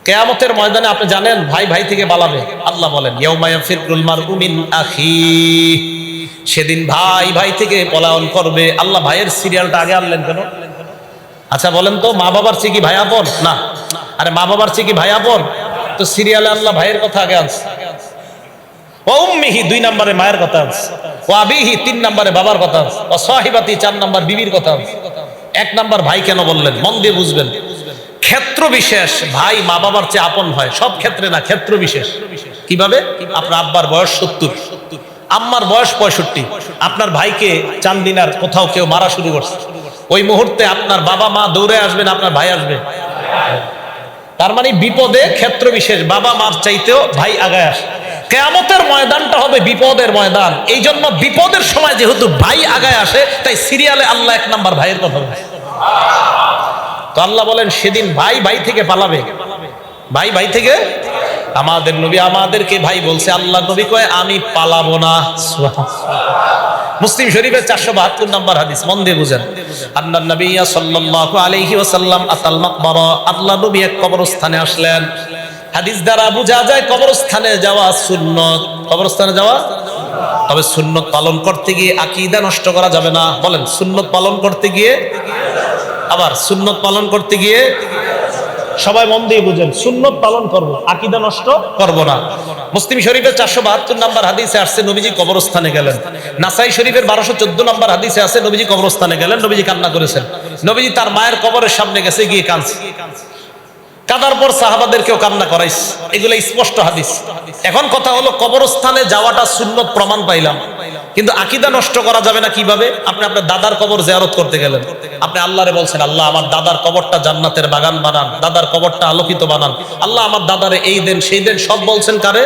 কিয়ামতের ময়দানে আপনি জানেন ভাই ভাই থেকে পালাবে। আল্লাহ বলেন ইয়াউমা ইয়াফিরুল মারউ মিন আখিহি, সেদিন ভাই ভাই থেকে পলায়ন করবে। আল্লাহ ভাইয়ের সিরিয়ালটা আগে আনলেন কেন? আচ্ছা বলেন তো, মা বাবার চেয়ে কি ভাই আপন? না। আরে মা বাবার চেয়ে কি ভাই আপন? তো সিরিয়ালে আল্লাহ ভাইয়ের কথা আগে আনছে। ওয়া উম্মিহি 2 নম্বরে মায়ের কথা আছে, ওয়া আবিহি 3 নম্বরে বাবার কথা আছে, ওয়া সাহিবাতি 4 নম্বর বিবির কথা আছে। 1 নম্বর ভাই কেন বললেন? মন দিয়ে বুঝবেন। ক্ষেত্র বিশেষ ভাই মা বাবার চেয়ে আপন হয়, সব ক্ষেত্রে না, ক্ষেত্র বিশেষ। কিভাবে? আপনার আব্বার বয়স 70, আম্মার বয়স 65, আপনার ভাইকে চান্দিনার কোথাও কেউ মারা শুরু করছে, ওই মুহূর্তে আপনার বাবা মা দৌড়ে আসবেন, আপনার ভাই আসবে। তার মানে বিপদে ক্ষেত্র বিশেষ, বাবা মার চাইতেও ভাই আগায় আসে। কিয়ামতের ময়দানটা হবে বিপদের ময়দান, এই জন্য বিপদের সময় যেহেতু ভাই আগায় আসে, তাই সিরিয়ালে আল্লাহ 1 নম্বর ভাইয়ের কথা বলে। তো আল্লাহ বলেন সেদিন ভাই ভাই থেকে পালাবে। ভাই ভাই থেকে, আমাদের নবী আমাদেরকে ভাই বলছে, আল্লাহ নবী কয় আমি পালাবো না। মুসলিম শরীফের 472 নম্বর হাদিস, মন দিয়ে বুঝেন। আন্নান নবী সাল্লাল্লাহু আলাইহি ওয়াসাল্লাম আতাল মাকবারা, আল্লাহ নবী এক কবরস্থানে আসলেন। হাদিস দ্বারা বোঝা যায় কবরস্থানে যাওয়া সুন্নত। কবরস্থানে যাওয়া, তবে সুন্নত পালন করতে গিয়ে আকীদা নষ্ট করা যাবে না। বলেন সুন্নত পালন করতে গিয়ে, আবার সুন্নত পালন করতে গিয়ে, সবাই মন দিয়ে বুঝেন, সুন্নত পালন করব, আকীদা নষ্ট করব না। মুসলিম শরীফের 472 নম্বর হাদিসে আসছে নবীজি কবরস্থানে গেলেন। নাসাই শরীফের 1214 নম্বর হাদিসে আছে নবীজি কবরস্থানে গেলেন, নবীজি কান্না করেছেন। নবীজি তার মায়ের কবরের সামনে গেছে, গিয়ে কাঁদছে। কাঁদার পর সাহাবাদেরকেও কান্না করাইছে। এগুলো স্পষ্ট হাদিস। এখন কথা হলো, কবরস্থানে যাওয়াটা সুন্নত প্রমাণ পাইলাম, কিন্তু আকীদা নষ্ট করা যাবে না। কিভাবে? আপনি আপনার দাদার কবর জিয়ারত করতে গেলেন, আপনি আল্লাহরে বলছেন, আল্লাহ আমার দাদার কবরটা জান্নাতের বাগান বানান, দাদার কবরটা আলোকিত বানান, আল্লাহ আমার দাদারে এই দেন সেই দেন, সব বলছেন কারে?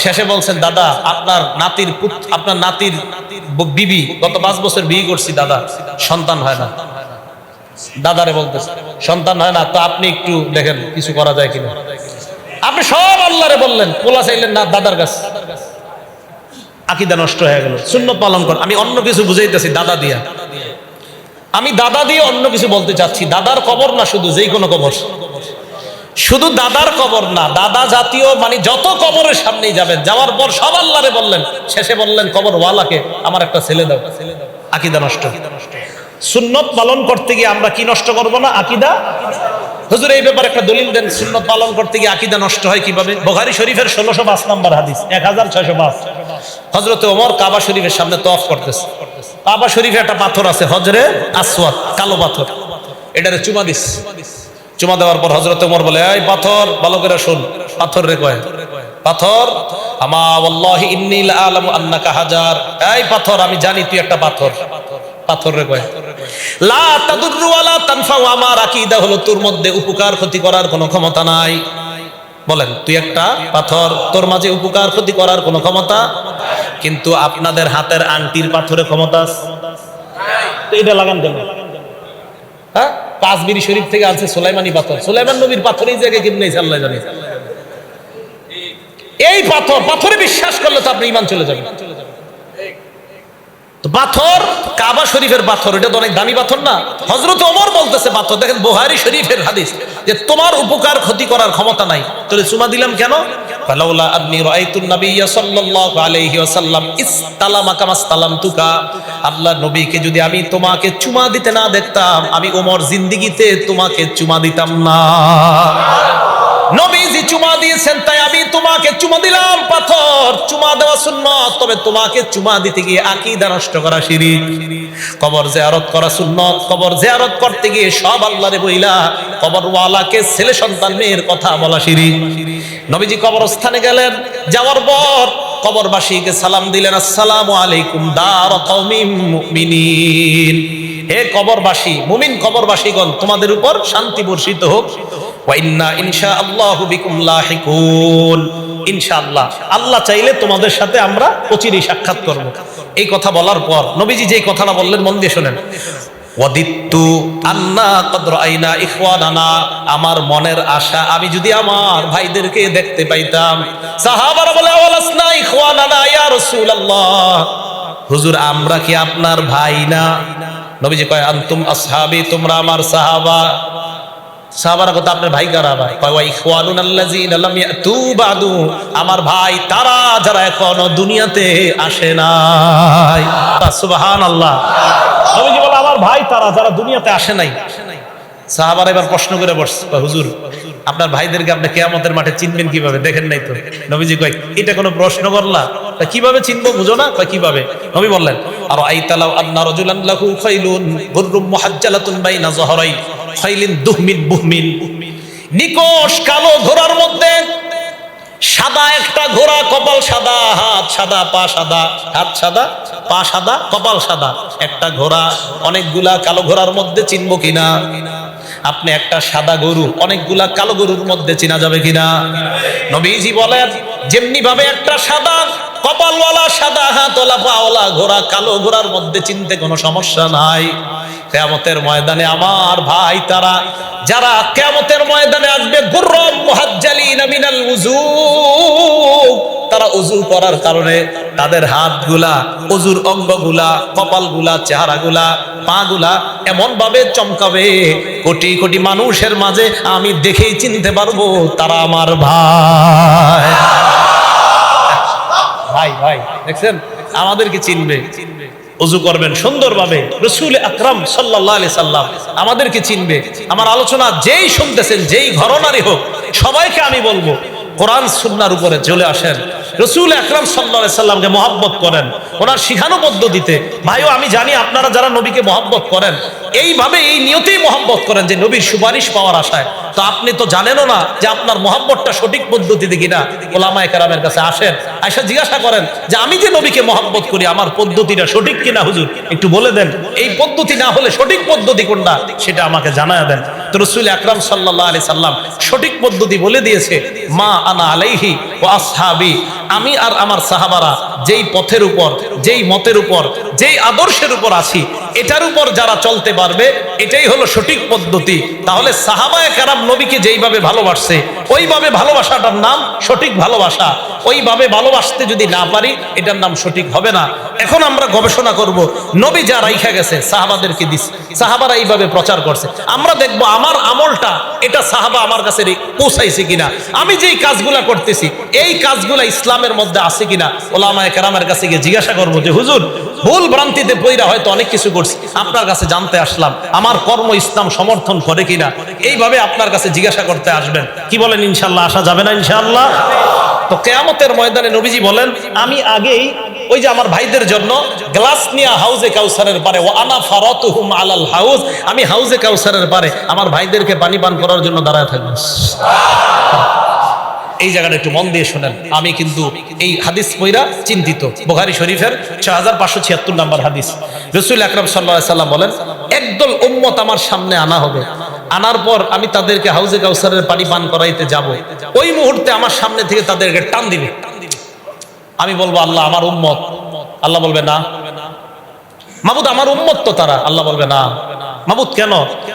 শেষে বলছেন, দাদা আপনার নাতির আপনার নাতির বিবি গত 5 বছর বিয়ে করছি, দাদা সন্তান হয় না। দাদারে বলতেছে সন্তান হয় না, তো আপনি একটু দেখেন কিছু করা যায় কিনা। আপনি সব আল্লাহরে বললেন, পোলা চাইলেন না দাদার কাছে। আকীদা নষ্ট হয়ে গেল। সুন্নত পালন কর। আমি অন্য কিছু বুঝাইতেছি দাদা দিয়া, আমি দাদা দিয়ে অন্য কিছু বলতে চাচ্ছি। দাদার কবর না, শুধু যেই কোনো কবর, শুধু দাদার কবর না, দাদা জাতীয় মানে যত কবরের সামনেই যাবেন, যাওয়ার পর সব আল্লাহরে বললেন, শেষে বললেন কবর ওয়ালাকে আমার একটা ছেলে দাও। আকীদা নষ্ট। সুন্নত পালন করতে গিয়ে আমরা কি নষ্ট করব না? আকীদা। হুজুর এই ব্যাপারে একটা দলিল দেন, সুন্নত পালন করতে গিয়ে আকীদা নষ্ট হয় কিভাবে? বুখারী শরীফের 1605 নম্বর হাদিস, 1605। হযরত ওমর কাবা শরীফের সামনে তওয়াফ করতেছে। কাবা শরীফে একটা পাথর আছে, হজরে আসওয়াদ, কালো পাথর, এটারে চুমা দিস। চুমা দেওয়ার পর হযরত ওমর বলে, এই পাথর ভালো করে শুন। পাথর রে কয়, পাথর, আমা ওয়াল্লাহি ইন্নী লা আলামু আন্নাকা হাজার, এই পাথর আমি জানি তুই একটা পাথর। পাথর রে কয়, লা তাদুররু ওয়ালা তানফাউ, আমার আকীদা হলো তোর মধ্যে উপকার ক্ষতি করার কোনো ক্ষমতা নাই। বলেন তুই একটা পাথর, তোর মাঝে উপকার ক্ষতি করার কোনো ক্ষমতা, কিন্তু আপনাদের হাতের আংটির পাথরে ক্ষমতা আছে। তো এটা লাগান কেন? হ্যাঁ, পাঁচবিরি শরীফ থেকে আছে সুলাইমানি পাথর, সুলাইমান নবীর পাথর এই জায়গায় কেমনে আল্লাহ জানে। এই পাথর, পাথরে বিশ্বাস করলে তো আপনি ঈমান চলে যাবেন। পাথর কাবা শরীফের পাথর, এটা তো অনেক দামি পাথর না? হযরত ওমর বলতেছে পাথর। দেখেন বুখারী শরীফের হাদিস, যে তোমার উপকার ক্ষতি করার ক্ষমতা নাই, তোরে চুমা দিলাম কেন? ফালাউলা আন্নী রাআইতুন নাবিয়্য সাল্লাল্লাহু আলাইহি ওয়াসাল্লাম ইসতালামা কামা ইসতালামতুকা, আল্লাহর নবীকে যদি আমি তোমাকে চুমা দিতে না দেখতাম, আমি ওমর জিন্দেগিতে তোমাকে চুমা দিতাম না। নবীজি চুমা দিয়েছেন তাই আমি তোমাকে চুমা দিলাম। পাথর চুমা দেওয়া সুন্নত, তবে তোমাকে চুমা দিতে গিয়ে আকীদা নষ্ট করা শিরক। কবর জিয়ারত করা সুন্নত, কবর জিয়ারত করতে গিয়ে সব আল্লাহরে বইলা কবর ওয়ালাকে ছেলে সন্তান মেয়ের কথা বলা শিরক। নবীজি কবরস্থানে গেলেন, যাওয়ার পর কবরবাসীকে সালাম দিলেন, আসসালামু আলাইকুম দার কওমিম মুমিনিন, হে কবরবাসী, মুমিন কবরবাসীগণ, তোমাদের উপর শান্তি বর্ষিত হোক। ওয়া ইন্না ইনশাআল্লাহু বিকুম লাহিকুন, ইনশাআল্লাহ আল্লাহ চাইলে তোমাদের সাথে আমরা অচিরেই সাক্ষাৎ করব। এই কথা বলার পর নবীজি যে কথাটা বললেন, মন দিয়ে শুনেন। ওয়াদিত্তু আন্না কদ রাআইনা ইখওয়ানানা, আমার মনের আশা আমি যদি আমার ভাইদেরকে দেখতে পাইতাম। সাহাবারা বলে, আওয়ালাসনা ইখওয়ানানা ইয়া রাসূলুল্লাহ, হুজুর আমরা কি আপনার ভাই না? নবীজি কয়, আনতুম আসহাবি, তোমরা আমার সাহাবা। সাহাবারা কথা আপনার ভাই কারা? ভাই কয় ওয়া ইখওয়ানুনা আল্লাযিনা লাম ইয়াতু বাদু, আমার ভাই তারা যারা এখনো দুনিয়াতে আসে নাই। সুবহানাল্লাহ। নবীজি বলে আমার ভাই তারা যারা দুনিয়াতে আসে নাই। সাহাবারা এবার প্রশ্ন করে বসছে, হুজুর আপনার ভাইদেরকে আপনি কিয়ামতের মাঠে চিনবেন কিভাবে? দেখেন নাই তো। নবীজি কয় এটা কোনো প্রশ্ন করলা? কিভাবে চিনবো বুঝো না? কয় কিভাবে? নবী বললেন আর আইতালাউ আন্না রাজুলান লাহু খাইলুন গুররুম মুহাজ্জালাতুন বাইনা যহরাই খাইলিন দুহমিন বুহমিন, নিকশ কালো ঘোড়ার মধ্যে সাদা একটা ঘোড়া, কপাল সাদা, হাত সাদা, পা সাদা, হাত সাদা, পা সাদা, কপাল সাদা, একটা ঘোড়া অনেকগুলা কালো ঘোড়ার মধ্যে চিনবো কিনা? আপনি একটা সাদা গরু অনেকগুলা কালো গরুর মধ্যে চেনা যাবে কিনা? নবীজি বলেন যেমনি ভাবে একটা সাদা কপালওয়ালা, সাদা হাতওয়ালা, পাওয়ালা ঘোড়া কালো ঘোড়ার মধ্যে চিনতে কোনো সমস্যা নাই, কিয়ামতের ময়দানে আমার ভাই তারা যারা কিয়ামতের ময়দানে আসবে গুররাম মুহাজ্জালিনা মিনাল উযু, তারা ওযু করার কারণে তাদের হাতগুলা, ওযুর অঙ্গগুলা, কপালগুলা, চেহারাগুলা, পাগুলা এমন ভাবে চমকাবে কোটি কোটি মানুষের মাঝে আমি দেখেই চিনতে পারবো তারা আমার ভাই। ভাই ভাই দেখছেন আমাদেরকে চিনবে, ওযু করবেন সুন্দরভাবে, রাসূল আকরাম সাল্লাল্লাহু আলাইহি সাল্লাম আমাদেরকে চিনবে। আমার আলোচনা যেই শুনতেছেন যেই ঘরনারই হোক সবাইকে আমি বলবো কোরআন সুন্নাহর উপরে চলে আসেন, রাসূল আকরাম সাল্লাল্লাহু আলাইহি সাল্লামকে মহব্বত করেন ওনার শিখানো পদ্ধতিতে। ভাইও আমি জানি আপনারা যারা নবীকে মহব্বত করেন এইভাবে এই নিয়তেই মহব্বত করেন যে নবীর সুপারিশ পাওয়ার আশায়, তো আপনি তো জানেনও না যে আপনার মহব্বতটা সঠিক পদ্ধতিতে কিনা। ওলামায়ে কেরামের কাছে আসেন, আয়েশা জিজ্ঞাসা করেন যে আমি যে নবীকে মহব্বত করি আমার পদ্ধতিটা সঠিক কিনা হুজুর, একটু বলে দেন, এই পদ্ধতি না হলে সঠিক পদ্ধতি কোনটা সেটা আমাকে জানায় দেন। তো রাসূল আকরাম সাল্লাল্লাহু আলাইহি সাল্লাম সঠিক পদ্ধতি বলে দিয়েছে, মা আনা আলাইহি ওয়া আসহাবি, আমি আর আমার সাহাবারা যেই পথের উপর, যেই মতের উপর, যেই আদর্শের উপর আছি এটার উপর যারা চলতে পারবে এটাই হলো সঠিক পদ্ধতি। তাহলে সাহাবায়ে কেরাম নবীকে যেইভাবে ভালোবাসছে ওইভাবে ভালোবাসাটার নাম সঠিক ভালোবাসা। ওইভাবে ভালোবাসতে যদি না পারি এটার নাম সঠিক হবে না। এখন আমরা গবেষণা করব নবী যা রাইখা গেছে সাহাবাদেরকে দিস, সাহাবারা এইভাবে প্রচার করছে, আমরা দেখব আমার আমলটা এটা সাহাবা আমার কাছে পৌঁছাইছে কিনা, আমি যেই কাজগুলা করতেছি এই কাজগুলা ইসলামের মধ্যে আছে কিনা। ওলামায়ে কেরামের কাছে গিয়ে জিজ্ঞাসা করব যে হুজুর ভুল ভ্রান্তিতে পইরা হয়তো অনেক কিছু করছি, আপনার কাছে জানতে আসলাম আমার কর্ম ইসলাম সমর্থন করে কিনা। এইভাবে আপনার কাছে জিজ্ঞাসা করতে আসবেন, কি বলেন? ইনশাআল্লাহ আসা যাবে না ইনশাআল্লাহ? তো কিয়ামতের ময়দানে নবীজি বলেন আমি আগেই ওই যে আমার ভাইদের জন্য গ্লাস নিয়ে হাউজে কাউসারের পারে, ওয়া আনা ফারাতুহুম আলাল হাউজ, আমি হাউজে কাউসারের পারে আমার ভাইদেরকে পানি পান করার জন্য দাঁড়ায় থাকবো। এই জায়গাটা একটু মন দিয়ে শোনেন, আমি কিন্তু এই হাদিস পয়রা চিন্তিত। বুখারী শরীফের 6576 নম্বর হাদিস, রাসূল আকরাম সাল্লাল্লাহু আলাইহি সাল্লাম বলেন একদল উম্মত আমার সামনে আনা হবে, আনার পর আমি তাদেরকে হাউজে কাউসারের পানি পান করাইতে যাব, ওই মুহূর্তে আমার সামনে থেকে তাদেরকে টান দিবে, আমি বলবো আল্লাহ আমার উম্মত, আল্লাহ বলবে না। মাবুদ আমার উম্মত তো তারা, আল্লাহ বলবে না। মাবুদ কেন?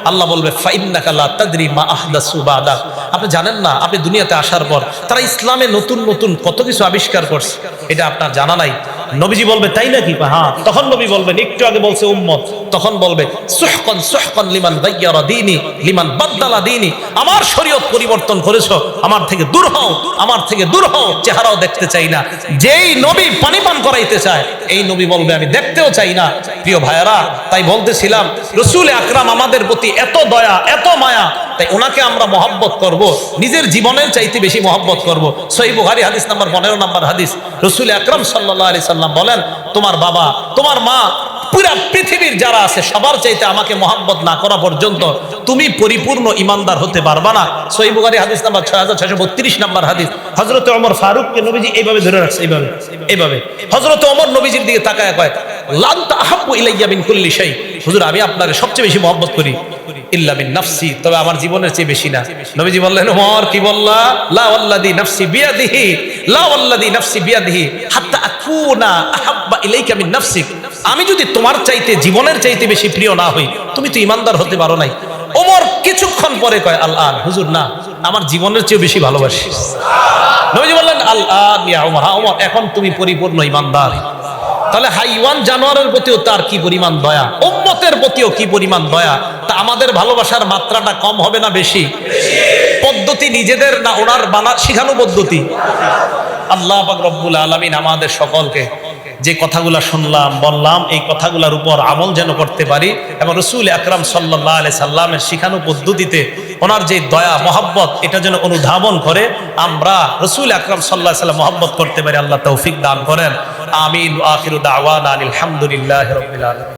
আল্লাহ বলবে ফাইন্নাকা লা তাদরি মা আহদাসু বাদা, আপনি জানেন না আপনি দুনিয়াতে আসার পর তারা ইসলামে নতুন নতুন কত কিছু আবিষ্কার করছে, এটা আপনার জানা নাই। নবীজি বলবে তাই নাকি? হ্যাঁ। তখন নবী বলবেন একটু আগে বলছে উম্মত, তখন বলবে সুহকান সুহকান লিমান গায়্যারা দীনি লিমান বাদদালা দীনি, আমার শরীয়ত পরিবর্তন করেছো, আমার থেকে দূর হও, আমার থেকে দূর হও, চেহারাও দেখতে চাই না। যেই নবী পানি পান করাইতে চায় এই নবী বলবে আমি দেখতেও চাই না। প্রিয় ভাইয়েরা, তাই বলতেছিলাম রাসূল আকরাম আমাদের প্রতি এত দয়া এত মায়া, তাই ওনাকে আমরা মহব্বত করব, নিজের জীবনের চাইতে বেশি মহব্বত করব। সহিহ বুখারী হাদিস নাম্বার 15 নম্বর হাদিস, রাসূল আকরাম সাল্লাল্লাহু আলাইহি সাল্লাম বলেন তোমার বাবা তোমার মা পুরা পৃথিবীর যারা আছে সবার চাইতে আমাকে মহব্বত না করা পর্যন্ত তুমি পরিপূর্ণ ইমানদার হতে পারবা না। সহিহ বুখারী হাদিস নাম্বার 6632 নম্বর হাদিস, হযরত ওমর ফারুককে নবীজি এইভাবে ধরে রাখছে, এইভাবে হযরত ওমর নবীজির দিকে তাকায় কয় লান তাহাব্বু ইলাইয়া মিন কুল্লি শাই, হুজুর আমি আপনাকে সবচেয়ে বেশি মহব্বত করি ইল্লা মিন নাফসি, তবে আমার জীবনের চেয়ে বেশি না। নবীজি বললেন ওমর কি বললা? লা ওয়াল্লাযী নাফসি বিয়াদিহি, লা ওয়াল্লাযী নাফসি বিয়াদিহি হাত্তা আকুনা আহাব্বা ইলাইকা মিন নাফসিক, আমি যদি তোমার চাইতে জীবনের চাইতে বেশি প্রিয় না হই তুমি তো ইমানদার হতে পারো নাই। ওমর কিছুক্ষণ পরে কয় আল আন, হুজুর না আমার জীবনের চেয়ে বেশি ভালোবাসি। নবীজি বললেন আল আন ইয়া ওমর, হ্যাঁ ওমর এখন তুমি পরিপূর্ণ ইমানদার। তাহলে হাইওয়ান জানোয়ারের প্রতিও তার কি পরিমাণ দয়া, উম্মতের প্রতিও কি পরিমাণ দয়া। তা আমাদের ভালোবাসার মাত্রাটা কম হবে না বেশি? পদ্ধতি নিজেদের না ওনার শিখানো পদ্ধতি? আল্লাহ পাক রব্বুল আলামিন আমাদের সকলকে যে কথাগুলা শুনলাম বললাম এই কথাগুলোর উপর আমল যেন করতে পারি, এবং রাসূল আকরাম সাল্লাল্লাহু আলাইহি সাল্লামের শিখানো পদ্ধতিতে ওনার যে দয়া মহব্বত এটা যেন অনুধাবন করে আমরা রাসূল আকরাম সাল্লাল্লাহু আলাইহি সাল্লাম মহব্বত করতে পারি। আল্লাহ তৌফিক দান করেন। আমিন। আখিরু দাওয়ানা আলহামদুলিল্লাহি রাব্বিল আলামিন।